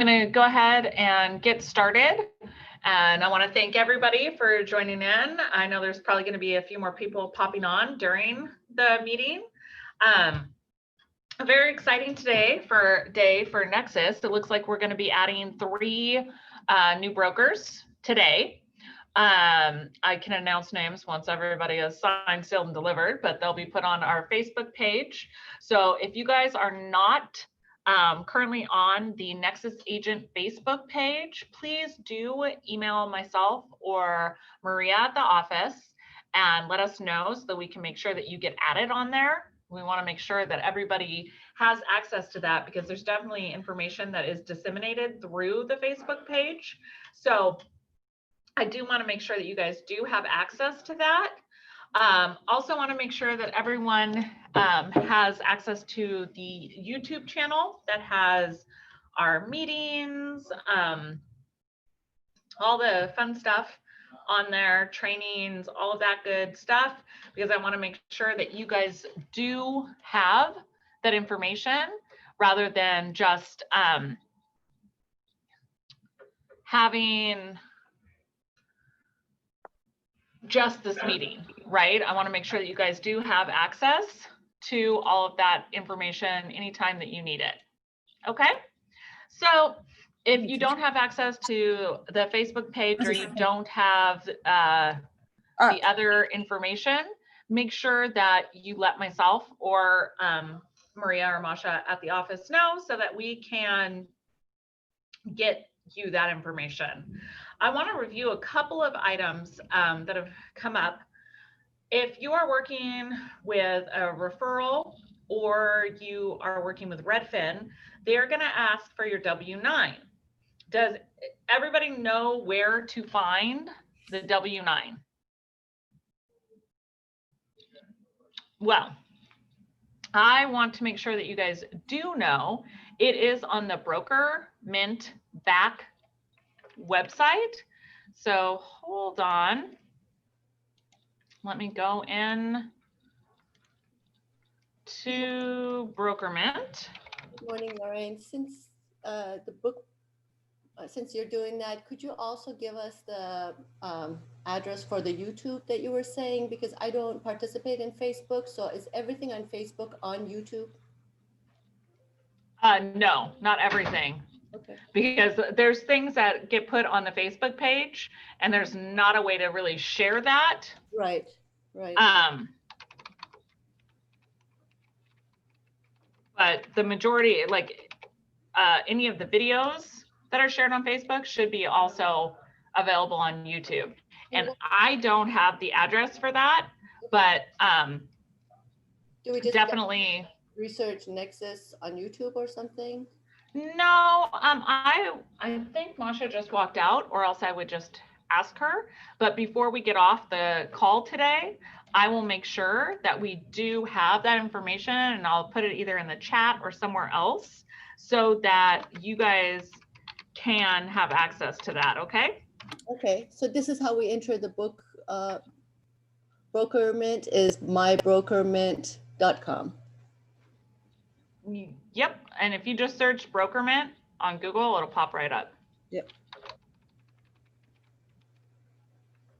going to go ahead and get started. And I want to thank everybody for joining in. I know there's probably going to be a few more people popping on during the meeting. Very exciting day for Nexus. It looks like we're going to be adding 3 new brokers today. I can announce names once everybody is signed, sealed, and delivered, but they'll be put on our Facebook page. So if you guys are not currently on the Nexus Agent Facebook page, please do email myself or Maria at the office and let us know so that we can make sure that you get added on there. We want to make sure that everybody has access to that because there's definitely information that is disseminated through the Facebook page. So I do want to make sure that you guys do have access to that. Also want to make sure that everyone has access to the YouTube channel that has our meetings, all the fun stuff on there, trainings, all of that good stuff, because I want to make sure that you guys do have that information rather than just having just this meeting, right? I want to make sure that you guys do have access to all of that information anytime that you need it. Okay, so if you don't have access to the Facebook page or you don't have the other information, make sure that you let myself or Maria or Masha at the office know so that we can get you that information. I want to review a couple of items that have come up. If you are working with a referral or you are working with Redfin, they're going to ask for your W-9. Does everybody know where to find the W-9? Well, I want to make sure that you guys do know it is on the Broker Mint back website. So hold on. Let me go in to Broker Mint. Good morning, Lorraine. Since since you're doing that, could you also give us the address for the YouTube that you were saying? Because I don't participate in Facebook. So is everything on Facebook on YouTube? No, not everything. Okay. Because there's things that get put on the Facebook page and there's not a way to really share that. Right. But the majority, like any of the videos that are shared on Facebook should be also available on YouTube. And I don't have the address for that, but do we just definitely research Nexus on YouTube or something? No, I think Masha just walked out, or else I would just ask her. But before we get off the call today, I will make sure that we do have that information, and I'll put it either in the chat or somewhere else so that you guys can have access to that, okay? Okay, so this is how we enter the book. Broker Mint is mybrokermint.com. Yep, and if you just search Broker Mint on Google, it'll pop right up. Yep.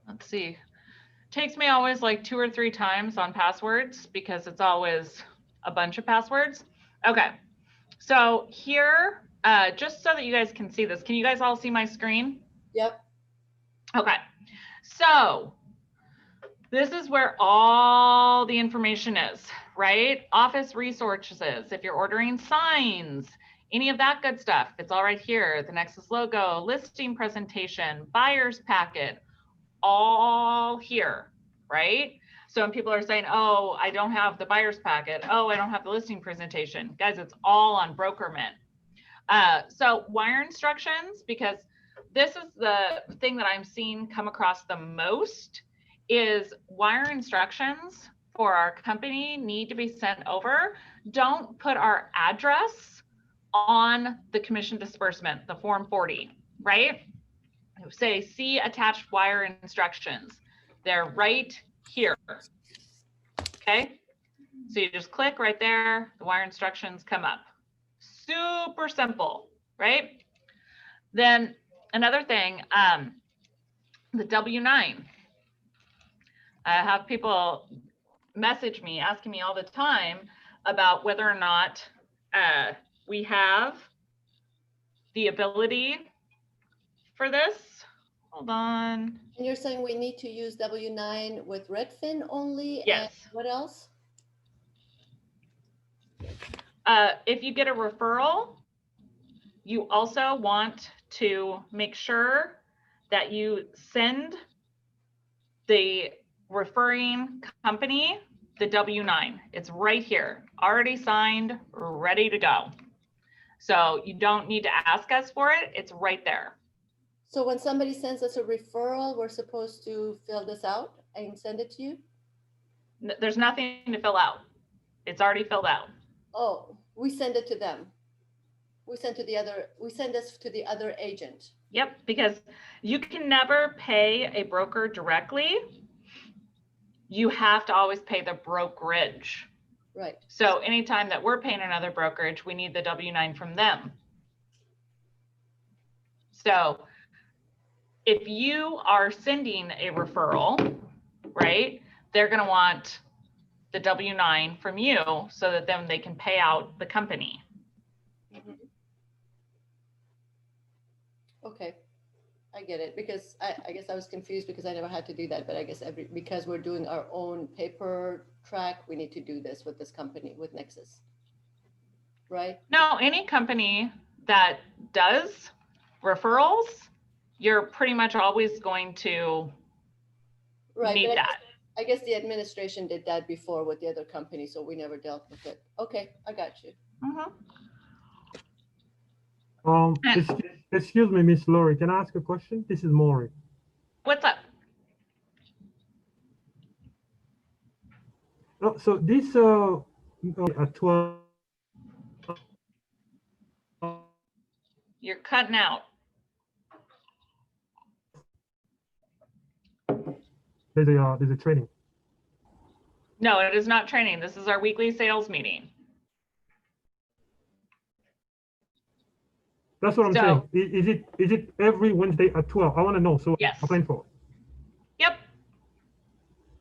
Let's see. Takes me always like 2 or 3 times on passwords because it's always a bunch of passwords. Okay, so here, just so that you guys can see this, can you guys all see my screen? Yep. Okay, so this is where all the information is, right? Office resources, if you're ordering signs, any of that good stuff, it's all right here. The Nexus logo, listing presentation, buyer's packet, all here, right? So when people are saying, oh, I don't have the buyer's packet, oh, I don't have the listing presentation, guys, it's all on Broker Mint. So wire instructions, because this is the thing that I'm seeing come across the most, is wire instructions for our company need to be sent over. Don't put our address on the commission disbursement, the Form 40, right? Say, see attached wire instructions. They're right here, okay? So you just click right there, the wire instructions come up. Super simple, right? Then another thing, the W-9. I have people message me asking me all the time about whether or not we have the ability for this. Hold on. And you're saying we need to use W-9 with Redfin only? Yes. And what else? If you get a referral, you also want to make sure that you send the referring company the W-9. It's right here, already signed, ready to go. So you don't need to ask us for it. It's right there. So when somebody sends us a referral, we're supposed to fill this out and send it to you? There's nothing to fill out. It's already filled out. Oh, we send it to them. We send this to the other agent. Yep, because you can never pay a broker directly. You have to always pay the brokerage. Right. So anytime that we're paying another brokerage, we need the W-9 from them. So if you are sending a referral, right, they're going to want the W-9 from you so that then they can pay out the company. Mhm. Okay, I get it, because I guess I was confused because I never had to do that, but I guess because we're doing our own paper track, we need to do this with this company, with Nexus, right? No, any company that does referrals, you're pretty much always going to Right, need but that. I guess the administration did that before with the other company, so we never dealt with it. Okay, I got you. Mhm. Excuse me, Miss Lori, can I ask a question? This is Maury. What's up? Oh, so this at 12. You're cutting out. There's a training. No, it is not training. This is our weekly sales meeting. That's what I'm saying. Is it every Wednesday at 12? I want to know, so Yes. I'm applying for it. Yep.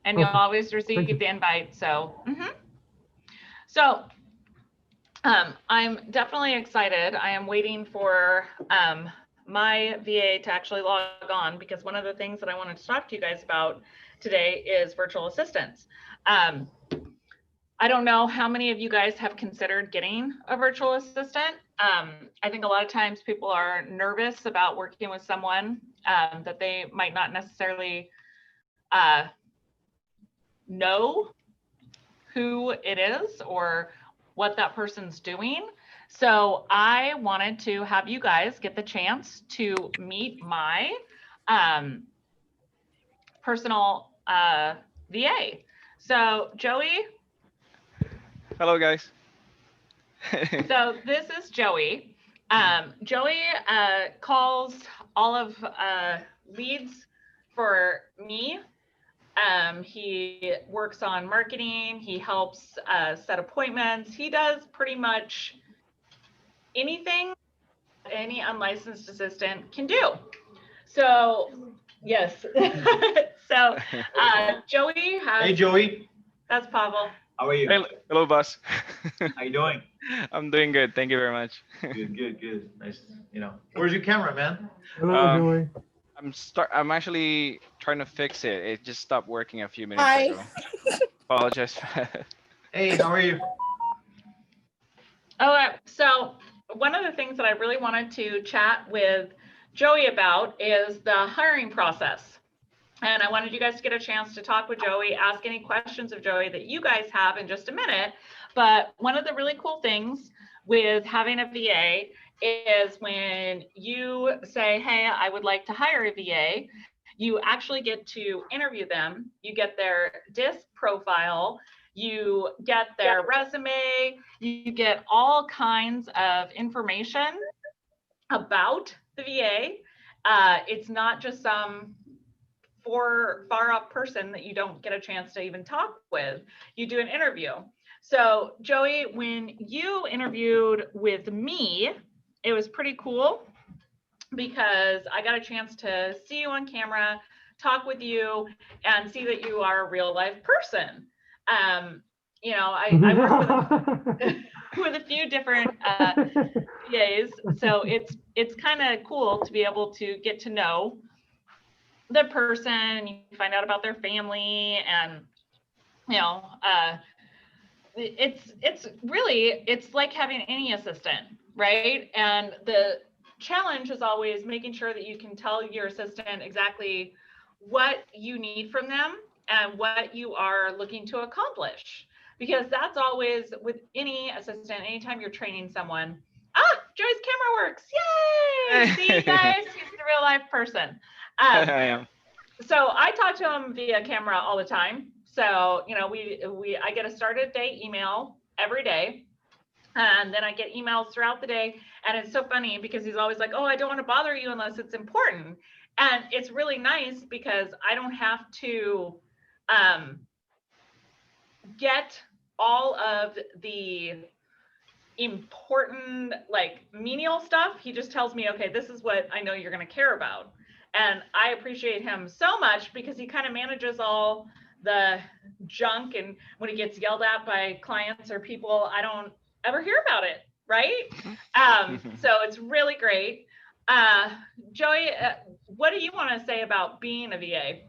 And you'll Okay. always receive the invite. So, so I'm definitely excited. I am waiting for my VA to actually log on, because one of the things that I wanted to talk to you guys about today is virtual assistants. I don't know how many of you guys have considered getting a virtual assistant. I think a lot of times people are nervous about working with someone that they might not necessarily know who it is or what that person's doing. So I wanted to have you guys get the chance to meet my personal VA. So Joey. Hello, guys. So this is Joey. Joey calls all of leads for me. He works on marketing. He helps set appointments. He does pretty much anything any unlicensed assistant can do. So yes. So Joey has. Hey, Joey. That's Pavel. How are you? Hello, boss. How you doing? I'm doing good. Thank you very much. Good. Nice. Where's your camera, man? Hello, Joey. I'm actually trying to fix it. It just stopped working a few minutes Hi. ago. Apologize for that. Hey, how are you? All right. So one of the things that I really wanted to chat with Joey about is the hiring process. And I wanted you guys to get a chance to talk with Joey, ask any questions of Joey that you guys have in just a minute. But one of the really cool things with having a VA is when you say, hey, I would like to hire a VA, you actually get to interview them. You get their DISC profile, you get their resume, you get all kinds of information about the VA. It's not just some far off person that you don't get a chance to even talk with. You do an interview. So Joey, when you interviewed with me, it was pretty cool because I got a chance to see you on camera, talk with you, and see that you are a real life person. You know, I work with a few different VAs, so it's kind of cool to be able to get to know the person, you find out about their family, and you know, it's really, it's like having any assistant, right? And the challenge is always making sure that you can tell your assistant exactly what you need from them and what you are looking to accomplish, because that's always with any assistant. Anytime you're training someone, Joy's camera works, yay! See, you guys, he's the real life person. I am. So I talk to him via camera all the time. So, you know, I get a start of day email every day. And then I get emails throughout the day. And it's so funny because he's always like, oh, I don't want to bother you unless it's important. And it's really nice because I don't have to get all of the important, like, menial stuff. He just tells me, okay, this is what I know you're going to care about. And I appreciate him so much because he kind of manages all the junk. And when he gets yelled at by clients or people, I don't ever hear about it, right? So it's really great. Joey, what do you want to say about being a VA?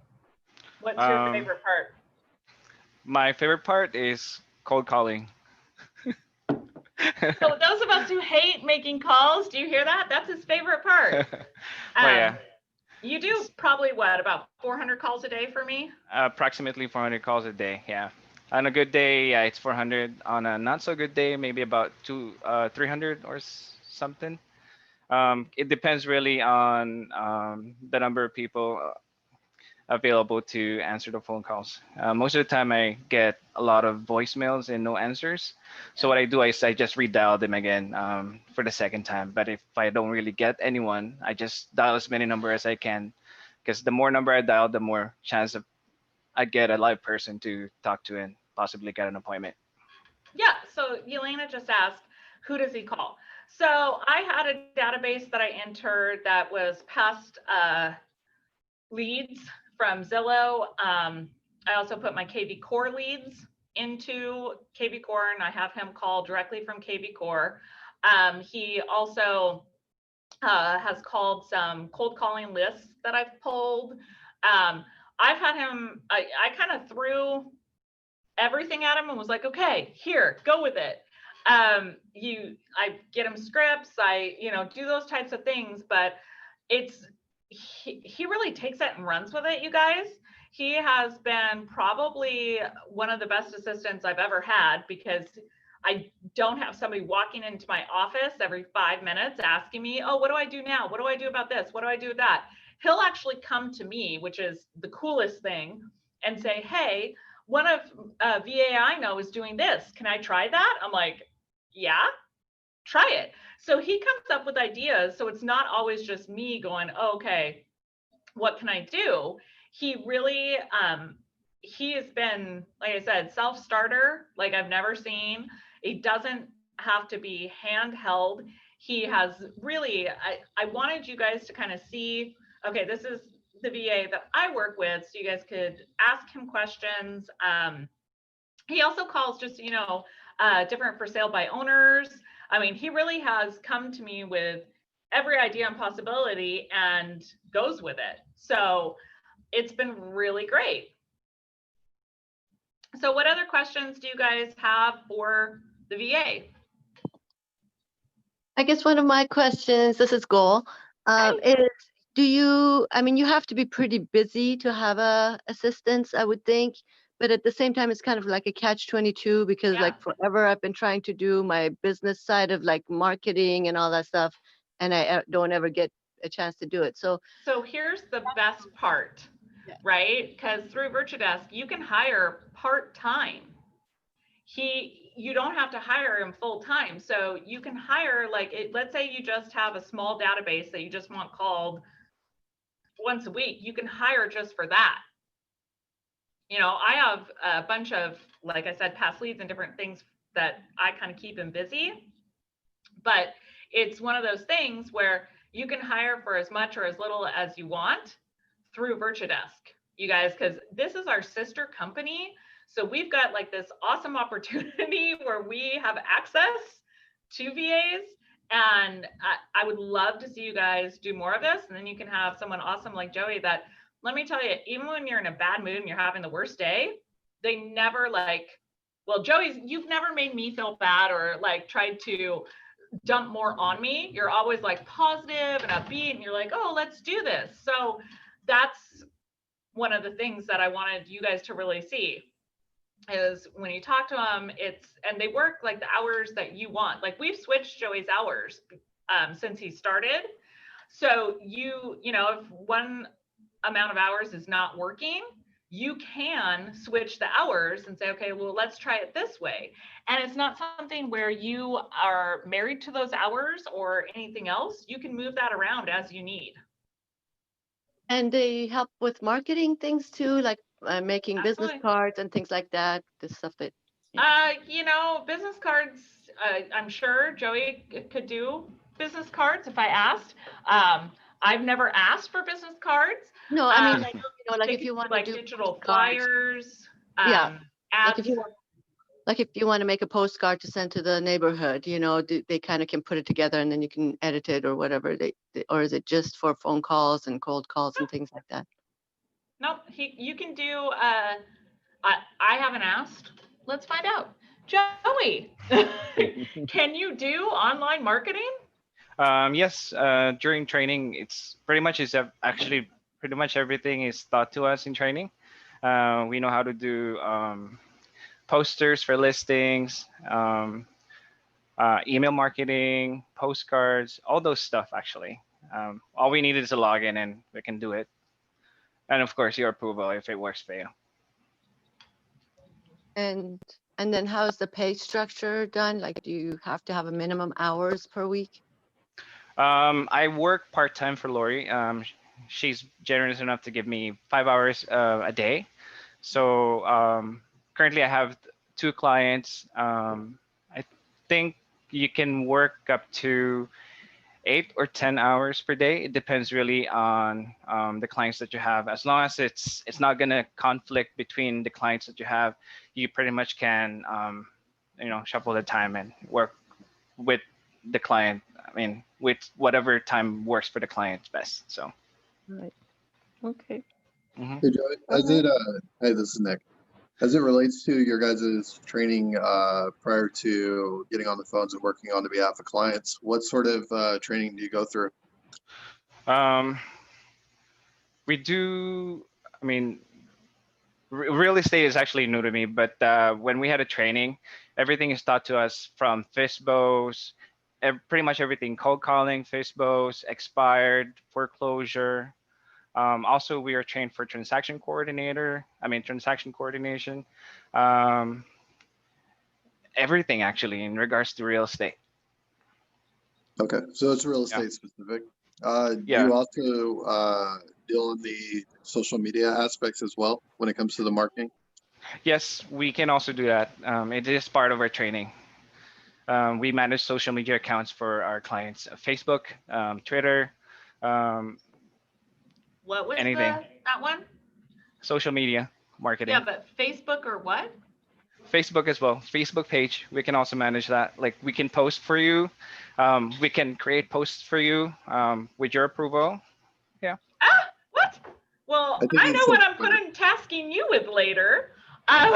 What's your favorite part? My favorite part is cold calling. So those of us who hate making calls, do you hear that? That's his favorite part. Yeah. You do probably what, about 400 calls a day for me? Approximately 400 calls a day. Yeah. On a good day, yeah, it's 400. On a not so good day, maybe about 300 or something. It depends really on the number of people available to answer the phone calls. Most of the time I get a lot of voicemails and no answers. So what I do is I just redial them again for the second time. But if I don't really get anyone, I just dial as many numbers as I can, because the more number I dial, the more chance of I get a live person to talk to and possibly get an appointment. Yeah, so Yelena just asked, who does he call? So I had a database that I entered that was past leads from Zillow. I also put my KV Core leads into KV Core, and I have him call directly from KV Core. He also has called some cold calling lists that I've pulled. I've had him, I kind of threw everything at him and was like, okay, here, go with it. I get him scripts, I, do those types of things, but he really takes it and runs with it, you guys. He has been probably one of the best assistants I've ever had, because I don't have somebody walking into my office every 5 minutes asking me, oh, what do I do now? What do I do about this? What do I do with that? He'll actually come to me, which is the coolest thing, and say, hey, one of VA I know is doing this. Can I try that? I'm like, yeah, try it. So he comes up with ideas. So it's not always just me going, oh, okay, what can I do? He really, he has been, like I said, self-starter, like I've never seen. It doesn't have to be handheld. He has really, I wanted you guys to kind of see, okay, this is the VA that I work with, so you guys could ask him questions. He also calls just, different for sale by owners. I mean, he really has come to me with every idea and possibility and goes with it. So it's been really great. So what other questions do you guys have for the VA? I guess one of my questions, this is Goal, is you have to be pretty busy to have a assistance, I would think, but at the same time, it's kind of like a catch-22, because like forever I've been trying to do my business side of like marketing and all that stuff, and I don't ever get a chance to do it. So here's the best part, right? Because through Virtudesk, you can hire part-time. You don't have to hire him full-time. So you can hire, let's say you just have a small database that you just want called once a week. You can hire just for that. I have a bunch of, like I said, past leads and different things that I kind of keep him busy. But it's one of those things where you can hire for as much or as little as you want through VirtuaDesk, you guys, because this is our sister company. So we've got like this awesome opportunity where we have access to VAs. And I would love to see you guys do more of this. And then you can have someone awesome like Joey that, let me tell you, even when you're in a bad mood and you're having the worst day, they never like, well, Joey's, you've never made me feel bad or like tried to dump more on me. You're always like positive and upbeat and you're like, oh, let's do this. So that's one of the things that I wanted you guys to really see is when you talk to them, and they work like the hours that you want. Like we've switched Joey's hours since he started. So you know, if one amount of hours is not working, you can switch the hours and say, okay, well, let's try it this way. And it's not something where you are married to those hours or anything else. You can move that around as you need. And they help with marketing things too, like making business Absolutely. cards and things like that, the stuff that. You know, business cards, I'm sure Joey could do business cards if I asked. I've never asked for business cards. No, I mean, like, you know, like They if you could want like to do digital postcards, flyers, Yeah, like ads. if you want to make a postcard to send to the neighborhood, you know, they kind of can put it together and then you can edit it or whatever. Or is it just for phone calls and cold calls and things like that? Nope, you can do, I haven't asked. Let's find out. Joey, can you do online marketing? Yes, during training, it's pretty much actually pretty much everything is taught to us in training. We know how to do posters for listings, email marketing, postcards, all those stuff actually. All we need is a login and we can do it. And of course, your approval if it works for you. And then how is the pay structure done? Like, do you have to have a minimum hours per week? I work part-time for Lori. She's generous enough to give me 5 hours a day. So currently I have 2 clients. I think you can work up to 8 or 10 hours per day. It depends really on the clients that you have. As long as it's not gonna conflict between the clients that you have, you pretty much can shuffle the time and work with the client. I mean, with whatever time works for the client best. So. Right. Okay. Mm-hmm. Hey, Joey, hey, this is Nick. As it relates to your guys' training prior to getting on the phones and working on the behalf of clients, what sort of training do you go through? We do, I mean, real estate is actually new to me, but when we had a training, everything is taught to us from FISBOs, pretty much everything, cold calling, FISBOs, expired, foreclosure. Also, we are trained for transaction coordination. Everything actually in regards to real estate. Okay, so it's real estate specific. Do Yeah. you also deal in the social media aspects as well when it comes to the marketing? Yes, we can also do that. It is part of our training. We manage social media accounts for our clients, Facebook, Twitter, What was anything. that one? Social media marketing. Yeah, but Facebook or what? Facebook as well. Facebook page. We can also manage that. Like we can post for you. We can create posts for you with your approval. Yeah. Ah, what? Well, I know what I'm putting tasking you with later. Yeah,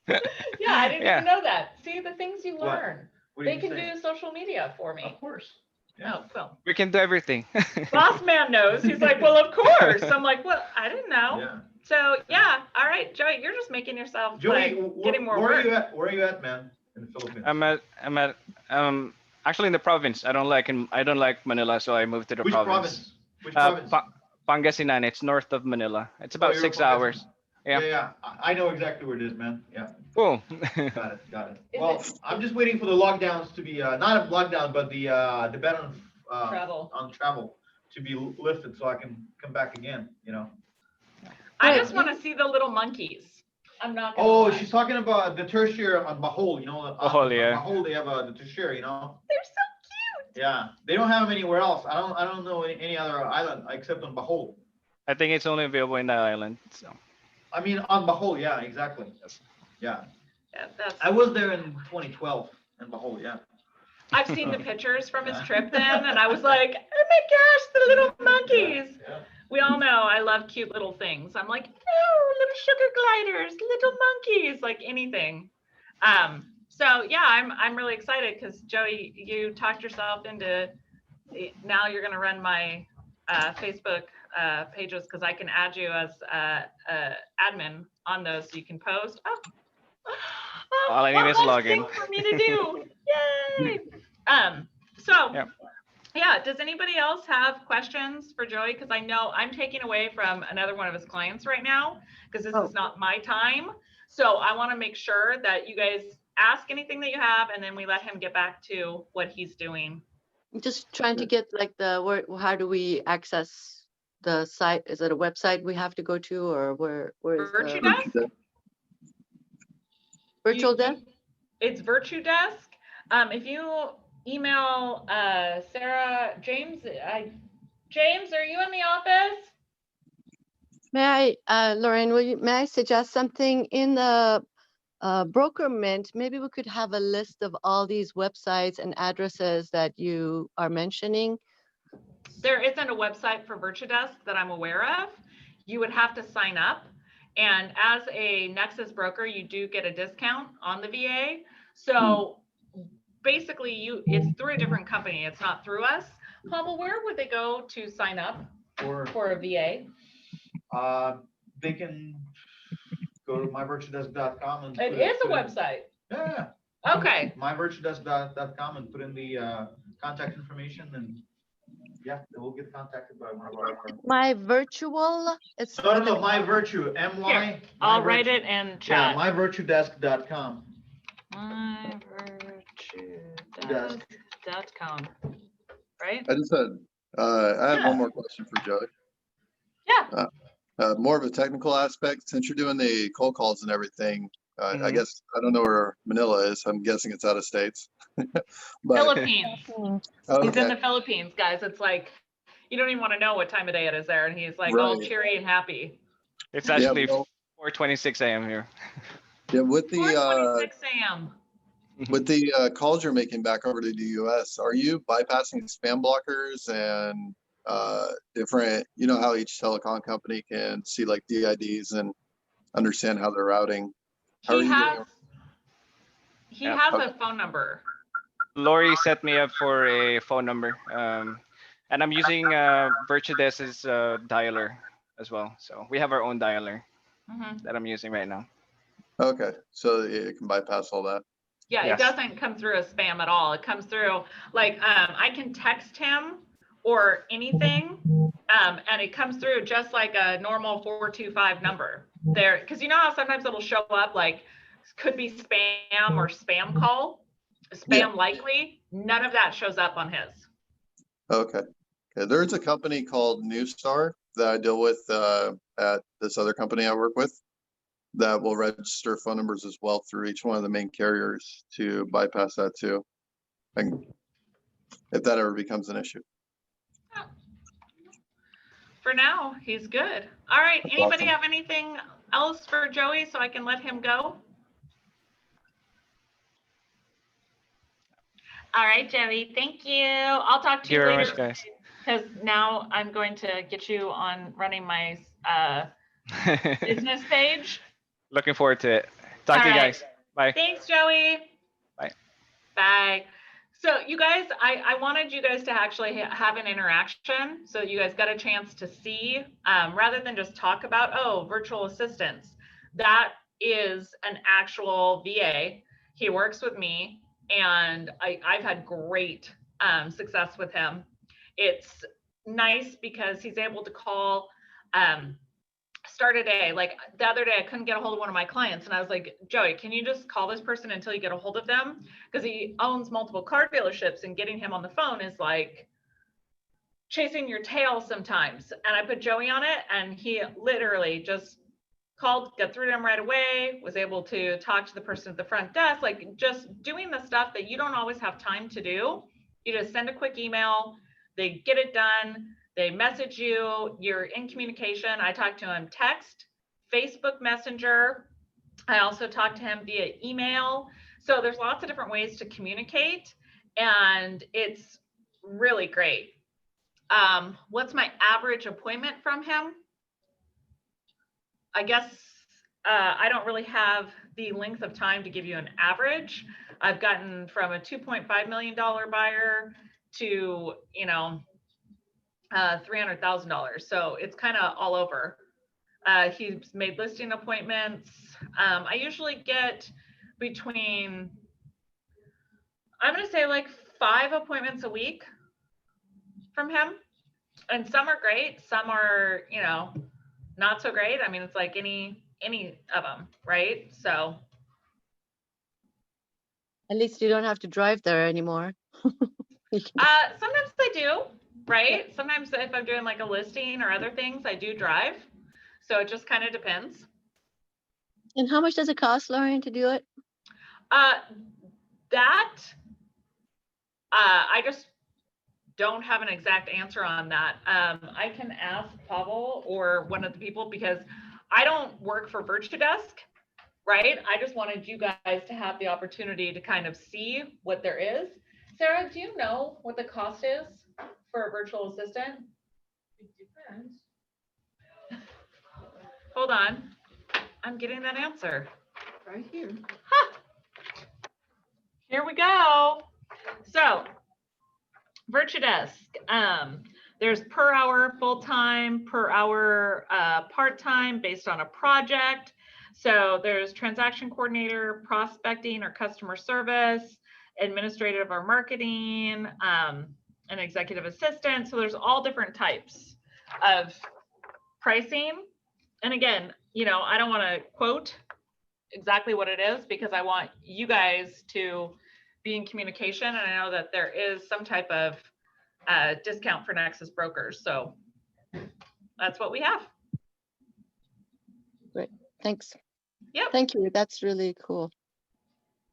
I didn't even know that. See the things you What? learn. What They did can you say? do social media for me. Of course. Yeah. Oh, well. We can do everything. Boss man knows. He's like, well, of course. I'm like, well, I didn't know. Yeah. So yeah, all right, Joey, you're just making yourself Joey, like, getting more where work. are you at? Where are you at, man? In the Philippines. I'm at actually in the province. I don't like Manila, so I moved to the Which province? Which province? Pangasinan. It's north of Manila. It's about you're 6 from hours. Pangasinan. Yeah. I know exactly where it is, man. Yeah. Cool. Got it. Is Well, it- I'm just waiting for the lockdowns to be not a lockdown, but the ban on travel to be lifted, so I can come back again. You know. I just want to see the little monkeys. I'm not gonna Oh, lie. she's talking about the tertiary on Bahol. You know, Bahol, yeah. on Bahol they have the tertiary. You know. They're so cute. Yeah, they don't have them anywhere else. I don't know any other island except on Bohol. I think it's only available in that island. So I mean, on Bohol, yeah, exactly. Yes. Yeah, Yeah, that's. I was there in 2012 in Bohol, yeah. I've seen the pictures from his Yeah. trip then, and I was like, oh my gosh, the little monkeys. Yeah. We all know I love cute little things. I'm like, oh, little sugar gliders, little monkeys, like anything. So yeah, I'm really excited because Joey, you talked yourself into, now you're gonna run my Facebook pages because I can add you as admin on those so you can post. Oh, All I need one is less login. thing for me to do. Yay! So Yep. yeah, does anybody else have questions for Joey? Because I know I'm taking away from another one of his clients right now because this is not my time. So I want to make sure that you guys ask anything that you have and then we let him get back to what he's doing. I'm just trying to get like how do we access the site? Is it a website we have to go to, or where is Virtue the Desk? virtual desk? It's Virtue Desk. If you email Sarah, James, James, are you in the office? May I, Lorraine, may I suggest something in the broker mint? Maybe we could have a list of all these websites and addresses that you are mentioning. There isn't a website for Virtue Desk that I'm aware of. You would have to sign up. And as a Nexus broker, you do get a discount on the VA. So basically it's through a different company. It's not through us. Pavel, where would they go to sign up for a VA? They can go to myvirtuedesk.com and It is a website. Yeah. Okay. myvirtuedesk.com and put in the contact information, and yeah, they will get contacted by one of our. My virtual. It's No, My Virtue, MY. Here, I'll write it in Yeah, chat. myvirtuedesk.com. myvirtuedesk.com. Right? I just had, I have one more question for Joey. Yeah. More of a technical aspect, since you're doing the cold calls and everything, I Mhm. guess, I don't know where Manila is. I'm guessing it's out of states. But, Philippines. He's in okay, the Philippines, guys. It's like, you don't even want to know what time of day it is there. And he's like all Right. cheery and happy. It's actually well, 4:26 a.m. here. yeah, with the, 4:26 a.m. calls you're making back over to the US, are you bypassing spam blockers and different, you know how each telecom company can see like DIDs and understand how they're routing? How are He you has, doing? he Yeah. has a phone number. Lori set me up for a phone number, and I'm using Virtue Desk's dialer as well. So we have our own dialer that I'm using right now. Okay, so it can bypass all that. Yeah, Yes. it doesn't come through as spam at all. It comes through like I can text him or anything, and it comes through just like a normal 425 number there. Because you know how sometimes it'll show up like could be spam or spam call, spam likely. None of that shows up on his. Okay. Okay. There's a company called Newstar that I deal with at this other company I work with that will register phone numbers as well through each one of the main carriers to bypass that too. And if that ever becomes an issue. For now, he's good. All right. That's Anybody awesome. have anything else for Joey so I can let him go? All right, Joey. Thank you. I'll talk Thank to you you very later. much, guys. Because now I'm going to get you on running my business page. Looking forward to it. Talk to you All right. guys. Bye. Thanks, Joey. Bye. Bye. So you guys, I wanted you guys to actually have an interaction. So you guys got a chance to see, rather than just talk about, oh, virtual assistants. That is an actual VA. He works with me and I've had great success with him. It's nice because he's able to call, start a day. Like the other day, I couldn't get a hold of one of my clients and I was like, Joey, can you just call this person until you get a hold of them? Because he owns multiple car dealerships and getting him on the phone is like chasing your tail sometimes. And I put Joey on it and he literally just called, got through to him right away, was able to talk to the person at the front desk, like just doing the stuff that you don't always have time to do. You just send a quick email, they get it done, they message you, you're in communication. I talk to him text, Facebook Messenger. I also talk to him via email. So there's lots of different ways to communicate, and it's really great. What's my average appointment from him? I guess I don't really have the length of time to give you an average. I've gotten from a $2.5 million buyer to, you know, $300,000. So it's kind of all over. He's made listing appointments. I usually get between, I'm going to say like 5 appointments a week from him. And some are great. Some are, you know, not so great. I mean, it's like any of them, right? So At least you don't have to drive there anymore. sometimes I do, right? Sometimes if I'm doing like a listing or other things, I do drive. So it just kind of depends. And how much does it cost, Lauren, to do it? I just don't have an exact answer on that. I can ask Pavel or one of the people, because I don't work for Virtudesk, right? I just wanted you guys to have the opportunity to kind of see what there is. Sarah, do you know what the cost is for a virtual assistant? It depends. Hold on. I'm getting that answer. Right here. Huh. Here we go. So Virtudesk, there's per hour full-time, per hour part-time based on a project. So there's transaction coordinator, prospecting or customer service, administrative or marketing, an executive assistant. So there's all different types of pricing. And again, you know, I don't want to quote exactly what it is, because I want you guys to be in communication. And I know that there is some type of discount for Nexus brokers. So that's what we have. Great, thanks. Yep. Thank you, that's really cool.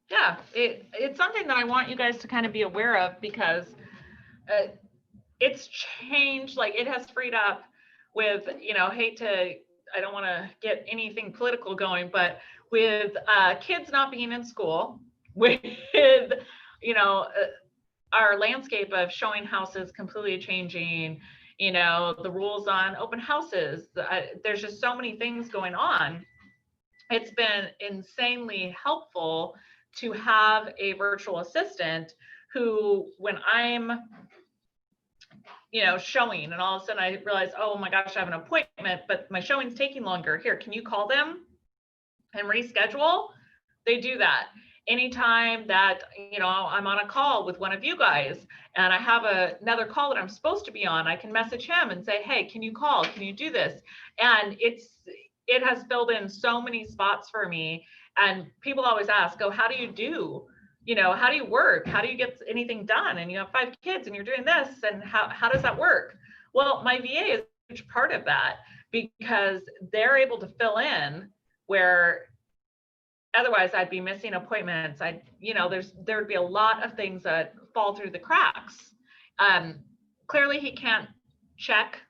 Yeah, it's something that I want you guys to kind of be aware of, because it's changed. Like, it has freed up with, you know, I don't want to get anything political going, but with kids not being in school, with, you know, our landscape of showing houses completely changing, you know, the rules on open houses, there's just so many things going on. It's been insanely helpful to have a virtual assistant who, when I'm, you know, showing, and all of a sudden I realize, oh my gosh, I have an appointment, but my showing's taking longer. Here, can you call them and reschedule? They do that. Anytime that, you know, I'm on a call with one of you guys and I have another call that I'm supposed to be on, I can message him and say, hey, can you call? Can you do this? And it has filled in so many spots for me. And people always ask, oh, how do you do? You know, how do you work? How do you get anything done? And you have 5 kids and you're doing this, and how does that work? Well, my VA is a huge part of that, because they're able to fill in where otherwise I'd be missing appointments. You know, there would be a lot of things that fall through the cracks. Clearly he can't check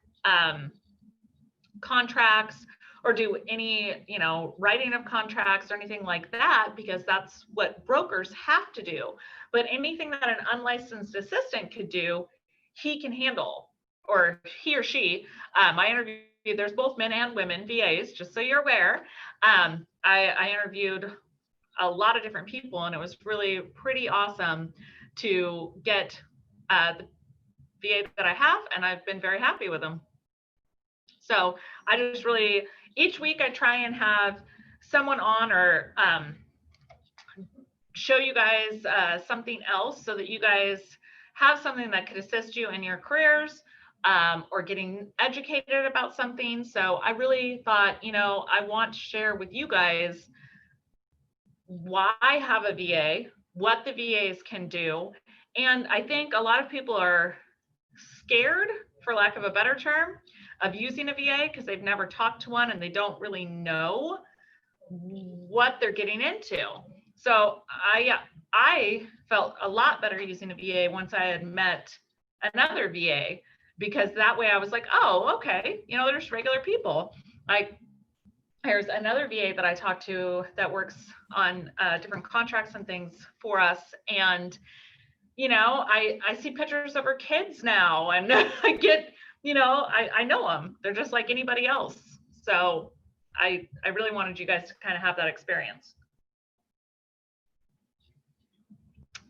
contracts or do any, you know, writing of contracts or anything like that, because that's what brokers have to do. But anything that an unlicensed assistant could do, he can handle, or he or she. I interviewed, there's both men and women VAs, just so you're aware. I interviewed a lot of different people, and it was really pretty awesome to get the VA that I have, and I've been very happy with them. So I just really, each week I try and have someone on, or show you guys something else, so that you guys have something that could assist you in your careers, or getting educated about something. So I really thought, you know, I want to share with you guys why I have a VA, what the VAs can do. And I think a lot of people are scared, for lack of a better term, of using a VA, because they've never talked to one and they don't really know what they're getting into. So I felt a lot better using a VA once I had met another VA, because that way I was like, oh, okay, you know, there's regular people. Like, there's another VA that I talked to that works on different contracts and things for us. And, you know, I see pictures of her kids now, and I get, you know, I know them. They're just like anybody else. So I really wanted you guys to kind of have that experience.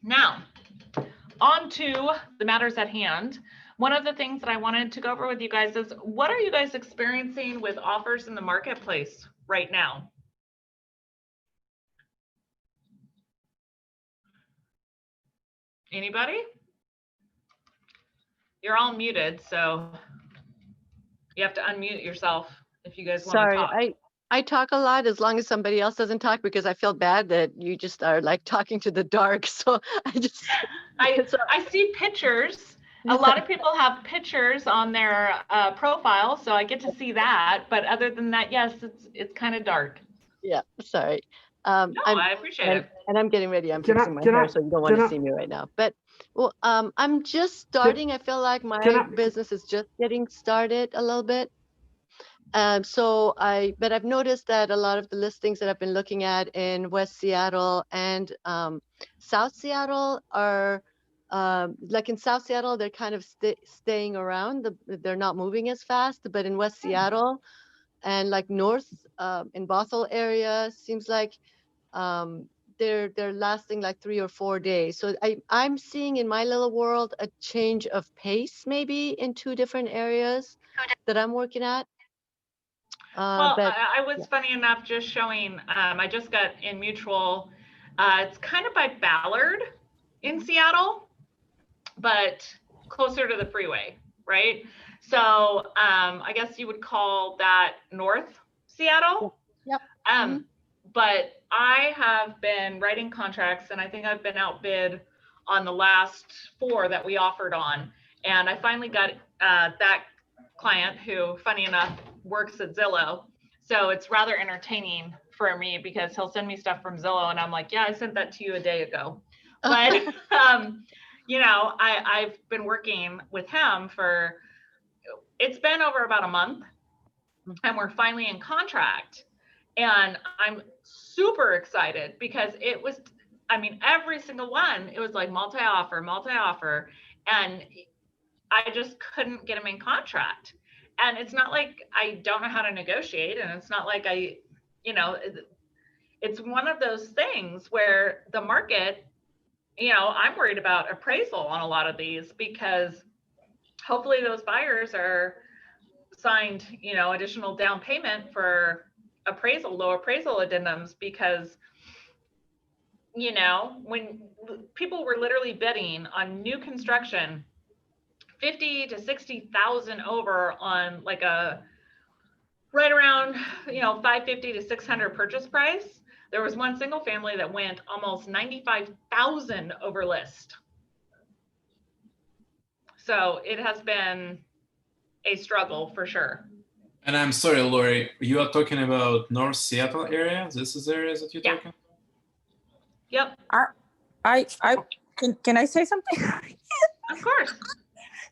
Now, on to the matters at hand. One of the things that I wanted to go over with you guys is, what are you guys experiencing with offers in the marketplace right now? Anybody? You're all muted, so you have to unmute yourself if you guys want to Sorry, talk. I talk a lot as long as somebody else doesn't talk, because I feel bad that you just are like talking to the dark. So I see pictures. A lot of people have pictures on their profile, so I get to see that. But other than that, yes, it's kind of dark. Yeah, sorry. No, I appreciate it. And I'm getting ready. I'm Can fixing my I- hair, so you don't want can to I- see me right now. But well, I'm just starting. I feel like my can I- business is just getting started a little bit. But I've noticed that a lot of the listings that I've been looking at in West Seattle and South Seattle are like in South Seattle, they're kind of staying around. They're not moving as fast. But in West Seattle and like North in Bothell area, seems like they're lasting like 3 or 4 days. So I'm seeing in my little world a change of pace, maybe in 2 different areas that I'm working at. Well, But I was funny enough just showing, I just got in mutual, it's kind of by Ballard in Seattle, but closer to the freeway, right? So I guess you would call that North Seattle. Yep. But I have been writing contracts, and I think I've been outbid on the last 4 that we offered on. And I finally got that client who, funny enough, works at Zillow. So it's rather entertaining for me, because he'll send me stuff from Zillow and I'm like, yeah, I sent that to you a day ago. But, you know, I've been working with him for, it's been over about a month, and we're finally in contract. And I'm super excited because it was, I mean, every single one, it was like multi-offer. And I just couldn't get him in contract. And it's not like I don't know how to negotiate, and it's not like I, you know, it's one of those things where the market, you know, I'm worried about appraisal on a lot of these, because hopefully those buyers are signed, you know, additional down payment for appraisal, low appraisal addendums, because, you know, when people were literally bidding on new construction 50 to 60,000 over on like a right around, you know, 550 to 600 purchase price. There was one single family that went almost 95,000 over list. So it has been a struggle for sure. And I'm sorry, Lori, you are talking about North Seattle area? This is the areas that you're Yeah. talking? Yep, I can I say something? of course.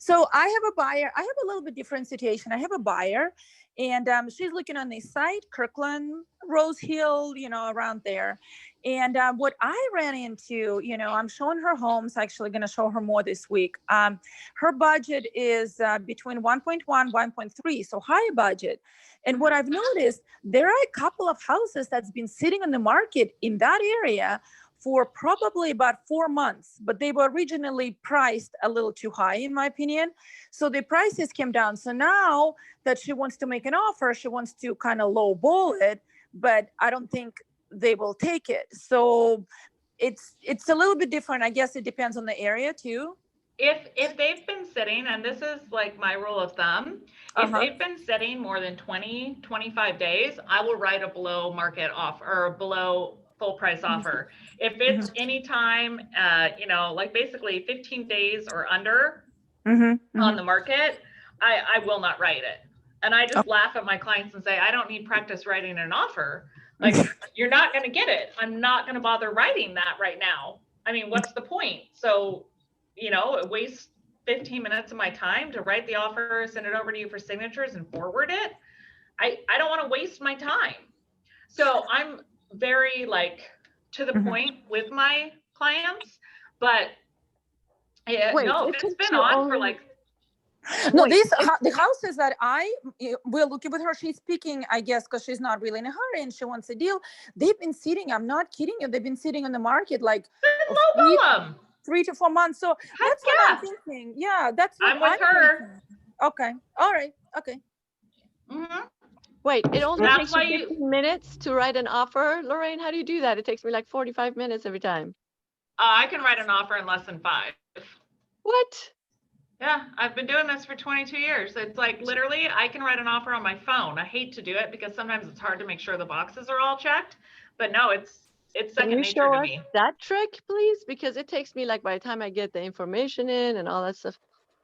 So I have a buyer. I have a little bit different situation. I have a buyer, and she's looking on this site, Kirkland, Rose Hill, you know, around there. And what I ran into, you know, I'm showing her homes, actually going to show her more this week. Her budget is between 1.1, 1.3, so high budget. And what I've noticed, there are a couple of houses that's been sitting on the market in that area for probably about 4 months, but they were originally priced a little too high, in my opinion. So the prices came down. So now that she wants to make an offer, she wants to kind of lowball it, but I don't think they will take it. So it's a little bit different. I guess it depends on the area too. If they've been sitting, and this is like my rule of thumb, if they've been sitting more than 20, 25 days, I will write a below market offer or below full price offer. If it's anytime, you know, like basically 15 days or under on the market, I will not write it. And I just laugh at my clients and say, I don't need practice writing an offer. Like, you're not going to get it. I'm not going to bother writing that right now. I mean, what's the point? So, you know, it wastes 15 minutes of my time to write the offer, send it over to you for signatures and forward it. I don't want to waste my time. So I'm very like to the point with my clients, but Wait, no, it it's takes been you on for only- like, No, Wait, the houses that we're looking with her, she's picking, I guess, because she's not really in a hurry and she wants a deal. They've been sitting, I'm not kidding you, they've been sitting on the market like no problem. 3 to 4 months. So that's what I'm thinking. Yeah, that's what I'm with her. thinking. Okay. All right. Okay. Mm-hmm. Wait, it only That's takes why you 15 minutes to write an offer, Lorraine. How do you do that? It takes me like 45 minutes every time. I can write an offer in less than 5. What? Yeah, I've been doing this for 22 years. It's like literally I can write an offer on my phone. I hate to do it because sometimes it's hard to make sure the boxes are all checked. But no, it's Can second you nature show to us me. that trick, please? Because it takes me like by the time I get the information in and all that stuff.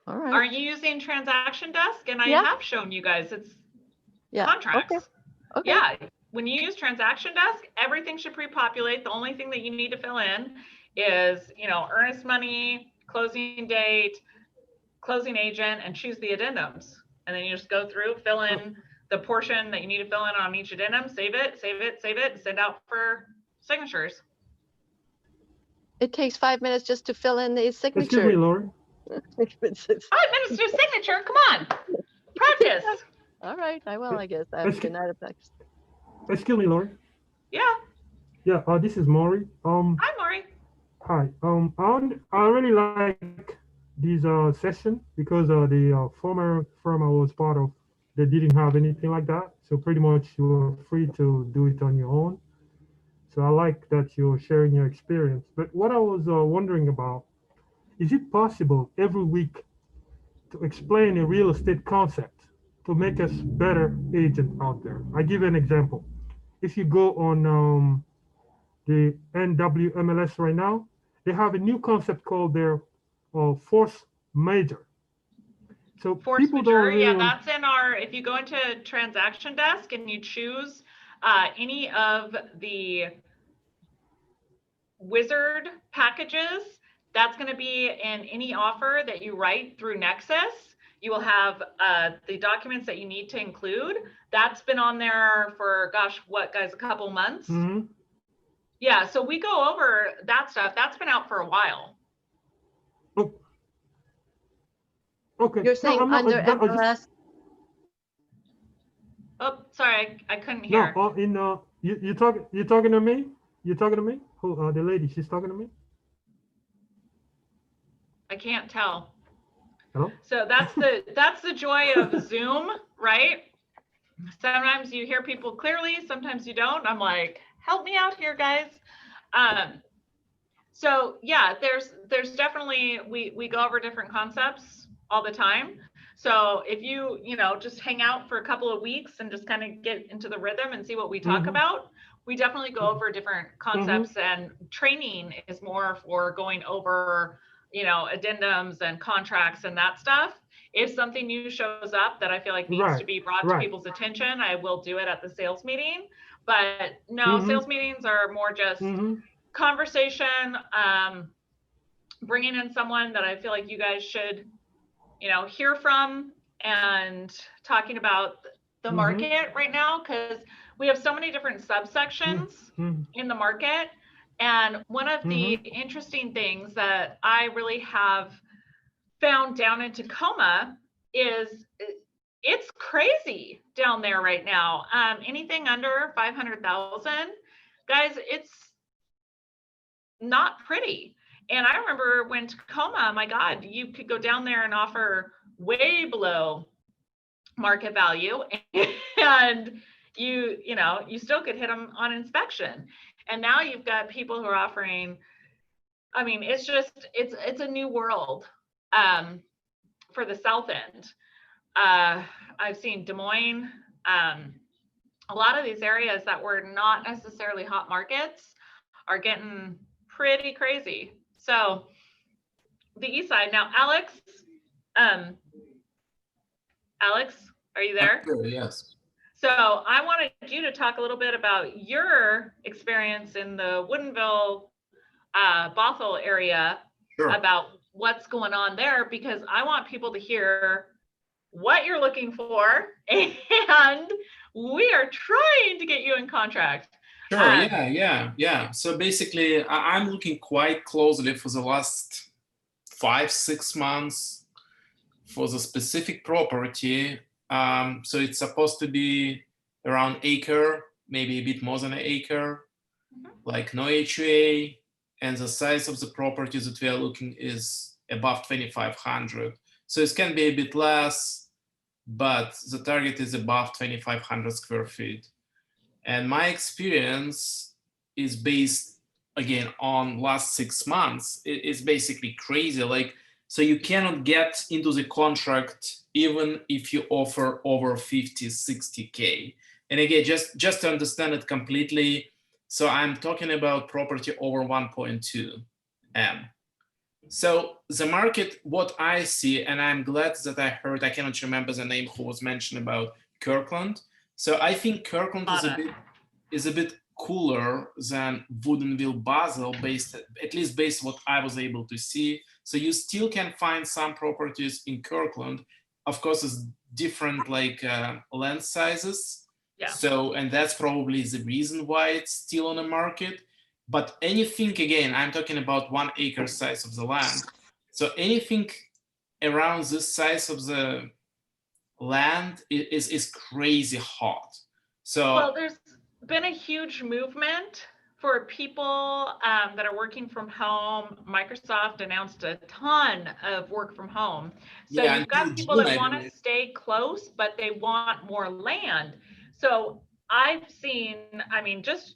All right. Aren't you using Transaction Desk? And I Yeah. have shown you guys it's Yeah. contracts. Okay. Okay. Yeah, when you use Transaction Desk, everything should pre-populate. The only thing that you need to fill in is, you know, earnest money, closing date, closing agent, and choose the addendums. And then you just go through, fill in the portion that you need to fill in on each addendum, save it, and send out for signatures. It takes 5 minutes just to fill in the Excuse me, signature. Lori. 5 minutes to do signature, come on, practice. All right, I will, I guess. I have good night effects. Excuse me, Lori. Yeah, Yeah, this is Maury. hi, Maury. Hi. I really like this session because the former firm I was part of, they didn't have anything like that. So pretty much you were free to do it on your own. So I like that you're sharing your experience. But what I was wondering about, is it possible every week to explain a real estate concept to make us better agent out there? I give you an example. If you go on the NWMLS right now, they have a new concept called their force major. So Force people majeure, don't really yeah, that's in our, if you go into Transaction Desk and you choose any of the wizard packages, that's going to be in any offer that you write through Nexus. You will have the documents that you need to include. That's been on there for, gosh, what, guys, a couple months? Mhm. Yeah, so we go over that stuff. That's been out for a while. Oh. Okay. You're saying I'm not- under I just- MLS? Oh, sorry, I couldn't hear. No, you're talking to me? You're talking to me? Who? The lady, she's talking to me? I can't tell. Hello? So that's the joy of Zoom, right? Sometimes you hear people clearly, sometimes you don't. I'm like, help me out here, guys. So yeah, there's definitely, we go over different concepts all the time. So if you just hang out for a couple of weeks and just kind of get into the rhythm and see what we talk about, we definitely go over different concepts, and training is more for going over, addendums and contracts and that stuff. If something new shows up that I feel like needs to be brought to people's attention, I will do it at the sales meeting. But no, sales meetings are more just conversation, bringing in someone that I feel like you guys should, hear from, and talking about the market right now, because we have so many different subsections in the market. And one of the interesting things that I really have found down in Tacoma is it's crazy down there right now. Anything under 500,000, guys, it's not pretty. And I remember when Tacoma, my God, you could go down there and offer way below market value, and you still could hit them on inspection. And now you've got people who are offering, I mean, it's a new world for the South End. I've seen Des Moines, a lot of these areas that were not necessarily hot markets are getting pretty crazy. So the east side now, Alex, are you there? Sure, yes. So I wanted you to talk a little bit about your experience in the Woodinville Bothell area Sure. about what's going on there, because I want people to hear what you're looking for, and we are trying to get you in contract. Sure. Yeah. So basically, I'm looking quite closely for the last 5-6 months for the specific property. So it's supposed to be around acre, maybe a bit more than an acre, like no HOA, and the size of the property that we are looking is above 2,500. So it can be a bit less, but the target is above 2,500 square feet. And my experience is based, again, on last 6 months. It's basically crazy. Like, so you cannot get into the contract even if you offer over 50, 60K. And again, just to understand it completely, so I'm talking about property over 1.2 M. So the market, what I see, and I'm glad that I heard, I cannot remember the name who was mentioned about Kirkland. So I think Kirkland is a bit cooler than Woodinville Basel, at least based on what I was able to see. So you still can find some properties in Kirkland. Of course, it's different like land sizes. Yeah. So, and that's probably the reason why it's still on the market. But anything, again, I'm talking about 1 acre size of the land. So anything around this size of the land is crazy hot. So well, there's been a huge movement for people that are working from home. Microsoft announced a ton of work from home. So yeah, you've got people that want to stay close, but they want more land. So I've seen, I mean, just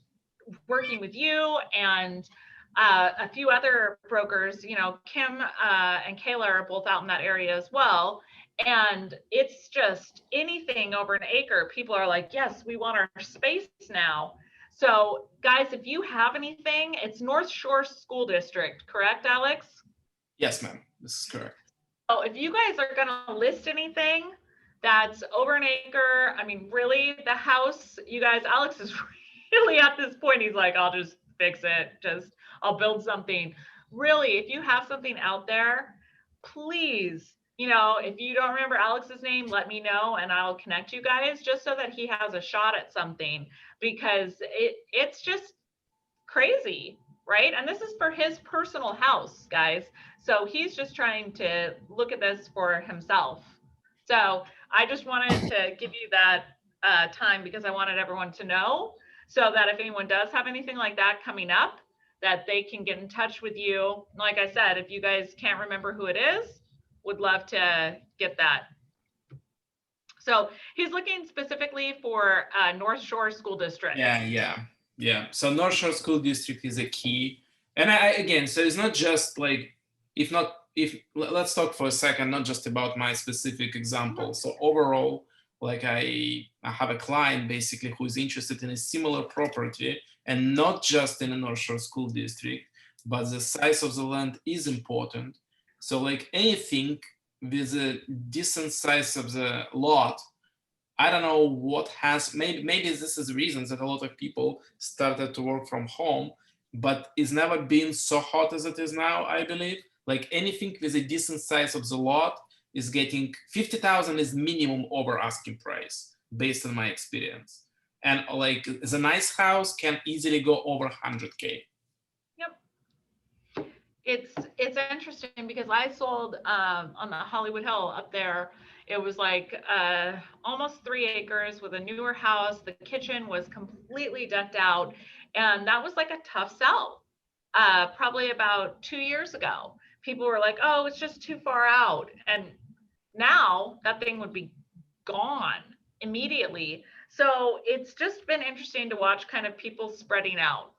working with you and a few other brokers, you know, Kim and Kayla are both out in that area as well. And it's just anything over an acre, people are like, yes, we want our space now. So guys, if you have anything, it's North Shore School District, correct, Alex? Yes, ma'am, this is correct. So if you guys are gonna list anything that's over an acre, I mean, really, the house, you guys, Alex is really at this point, he's like, I'll just fix it, I'll build something. Really, if you have something out there, please, you know, if you don't remember Alex's name, let me know and I'll connect you guys just so that he has a shot at something, because it's just crazy, right? And this is for his personal house, guys. So he's just trying to look at this for himself. So I just wanted to give you that time because I wanted everyone to know, so that if anyone does have anything like that coming up, that they can get in touch with you. Like I said, if you guys can't remember who it is, would love to get that. So he's looking specifically for North Shore School District. Yeah. So North Shore School District is a key. And I again, so it's not just like, if let's talk for a second, not just about my specific example. So overall, like I have a client basically who is interested in a similar property, and not just in a North Shore School District, but the size of the land is important. So like anything with a decent size of the lot, I don't know what has, maybe this is the reason that a lot of people started to work from home, but it's never been so hot as it is now, I believe. Like anything with a decent size of the lot is getting 50,000 is minimum over asking price based on my experience. And like the nice house can easily go over 100K. Yep. It's interesting because I sold on the Hollywood Hill up there. It was like almost 3 acres with a newer house. The kitchen was completely decked out. And that was like a tough sell. Probably about 2 years ago. People were like, oh, it's just too far out. And now that thing would be gone immediately. So it's just been interesting to watch kind of people spreading out.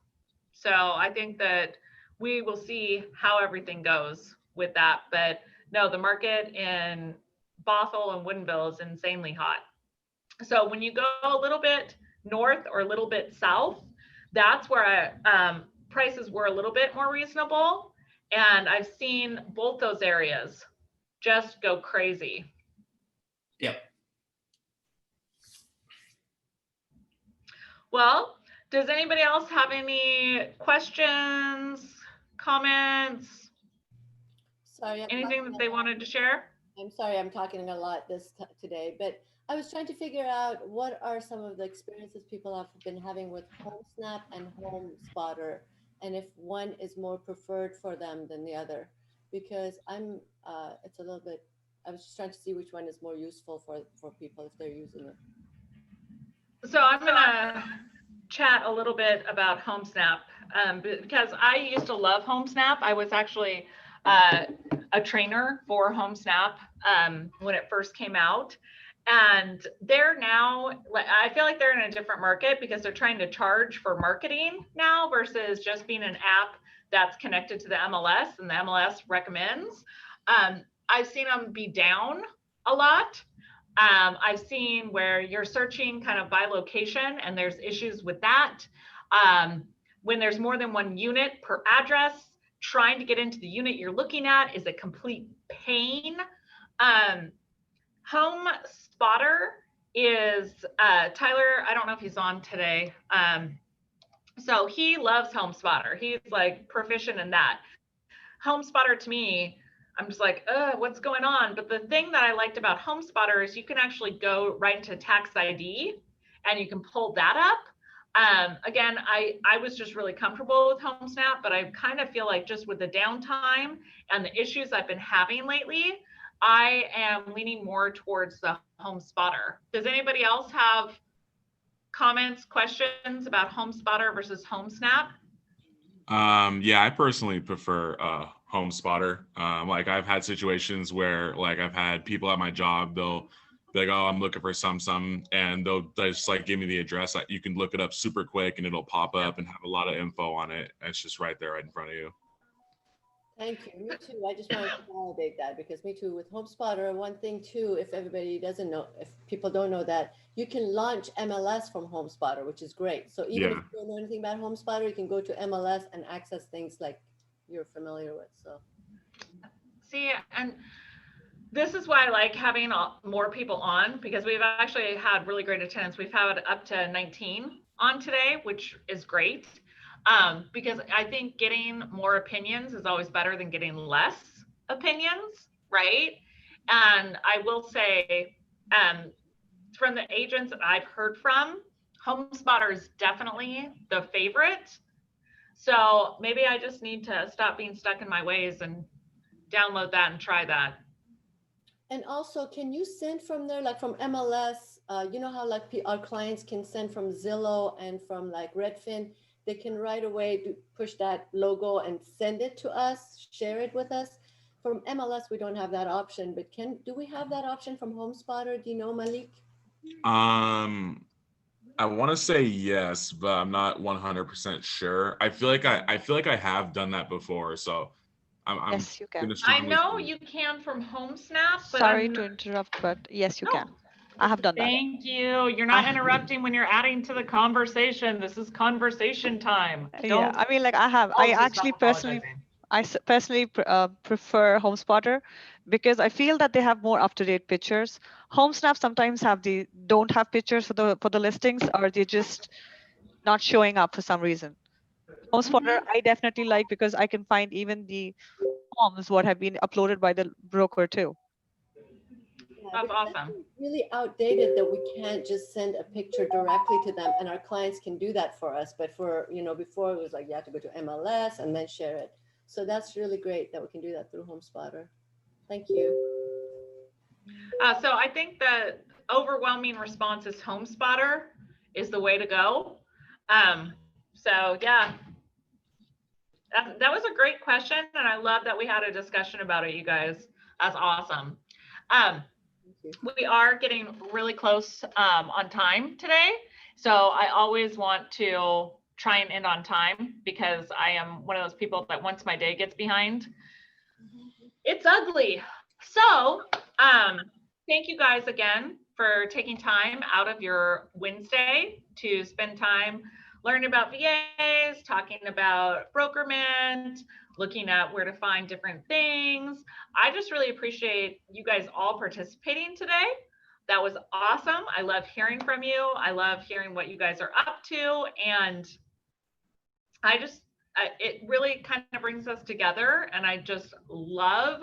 So I think that we will see how everything goes with that. But no, the market in Bothell and Woodinville is insanely hot. So when you go a little bit north or a little bit south, that's where prices were a little bit more reasonable. And I've seen both those areas just go crazy. Yep. Well, does anybody else have any questions, comments, Sorry, anything that they wanted to share? I'm sorry, I'm talking a lot today, but I was trying to figure out what are some of the experiences people have been having with HomeSnap and HomeSpotter, and if one is more preferred for them than the other. Because it's a little bit, I was just trying to see which one is more useful for people if they're using it. So I'm gonna chat a little bit about HomeSnap because I used to love HomeSnap. I was actually a trainer for HomeSnap when it first came out. And they're now, I feel like they're in a different market because they're trying to charge for marketing now versus just being an app that's connected to the MLS and the MLS recommends. I've seen them be down a lot. I've seen where you're searching kind of by location and there's issues with that. When there's more than one unit per address, trying to get into the unit you're looking at is a complete pain. HomeSpotter is Tyler, I don't know if he's on today. So he loves HomeSpotter. He's like proficient in that. HomeSpotter to me, I'm just like, what's going on? But the thing that I liked about HomeSpotter is you can actually go right into tax ID and you can pull that up. Again, I was just really comfortable with HomeSnap, but I kind of feel like just with the downtime and the issues I've been having lately, I am leaning more towards the HomeSpotter. Does anybody else have comments, questions about HomeSpotter versus HomeSnap? Yeah, I personally prefer HomeSpotter. Like I've had situations where like I've had people at my job, they'll be like, oh, I'm looking for some, and they'll just like give me the address. You can look it up super quick and it'll pop up and have a lot of info on it. And it's just right there, right in front of you. Thank you. Me too. I just wanted to validate that because me too with HomeSpotter. One thing too, if everybody doesn't know, if people don't know that, you can launch MLS from HomeSpotter, which is great. So even if you don't know anything about HomeSpotter, you can go to MLS and access things like you're familiar with. So see, and this is why I like having more people on because we've actually had really great attendance. We've had up to 19 on today, which is great. Because I think getting more opinions is always better than getting less opinions, right? And I will say, from the agents that I've heard from, HomeSpotter is definitely the favorite. So maybe I just need to stop being stuck in my ways and download that and try that. And also, can you send from there, like from MLS, you know how like our clients can send from Zillow and from like Redfin, they can right away push that logo and send it to us, share it with us. From MLS, we don't have that option, but do we have that option from HomeSpotter? Do you know, Malik? I want to say yes, but I'm not 100% sure. I feel like I have done that before, so Yes, you can. I know you can from HomeSnap, but sorry to interrupt, but yes, you can. I have done that. Thank you. You're not interrupting when you're adding to the conversation. This is conversation time. Yeah, I mean, like I actually personally prefer HomeSpotter because I feel that they have more up-to-date pictures. HomeSnap sometimes don't have pictures for the listings, or they're just not showing up for some reason. HomeSpotter I definitely like because I can find even the homes what have been uploaded by the broker too. Yeah, that's awesome. Really outdated that we can't just send a picture directly to them, and our clients can do that for us. But before it was like you have to go to MLS and then share it. So that's really great that we can do that through HomeSpotter. Thank you. So I think the overwhelming response is HomeSpotter is the way to go. So yeah, that was a great question, and I love that we had a discussion about it, you guys. That's awesome. We are getting really close on time today, so I always want to try and end on time because I am one of those people that once my day gets behind, it's ugly. So thank you guys again for taking time out of your Wednesday to spend time learning about VAs, talking about brokerment, looking at where to find different things. I just really appreciate you guys all participating today. That was awesome. I love hearing from you. I love hearing what you guys are up to. And it really kind of brings us together. And I just love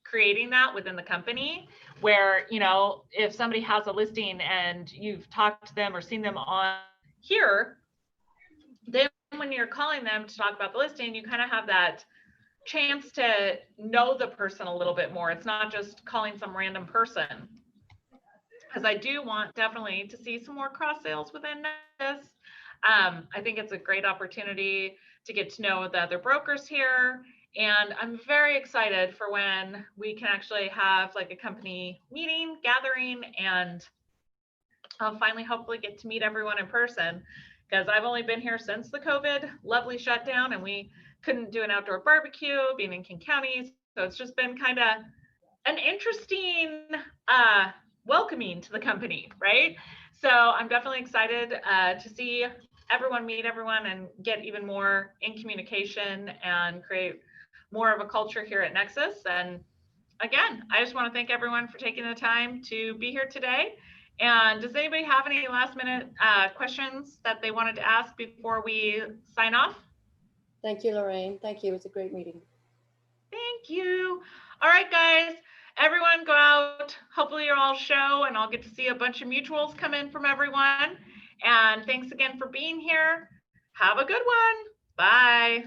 creating that within the company where, you know, if somebody has a listing and you've talked to them or seen them on here, then when you're calling them to talk about the listing, you kind of have that chance to know the person a little bit more. It's not just calling some random person. Because I do want definitely to see some more cross sales within this. I think it's a great opportunity to get to know the other brokers here. And I'm very excited for when we can actually have like a company meeting, gathering, and I'll finally hopefully get to meet everyone in person, because I've only been here since the COVID lovely shutdown and we couldn't do an outdoor barbecue being in King County. So it's just been kind of an interesting welcoming to the company, right? So I'm definitely excited to see everyone, meet everyone, and get even more in communication and create more of a culture here at Nexus. And again, I just want to thank everyone for taking the time to be here today. And does anybody have any last minute questions that they wanted to ask before we sign off? Thank you, Lorraine. Thank you. It was a great meeting. Thank you. All right, guys, everyone go out. Hopefully you're all show and I'll get to see a bunch of mutuals come in from everyone. And thanks again for being here. Have a good one. Bye.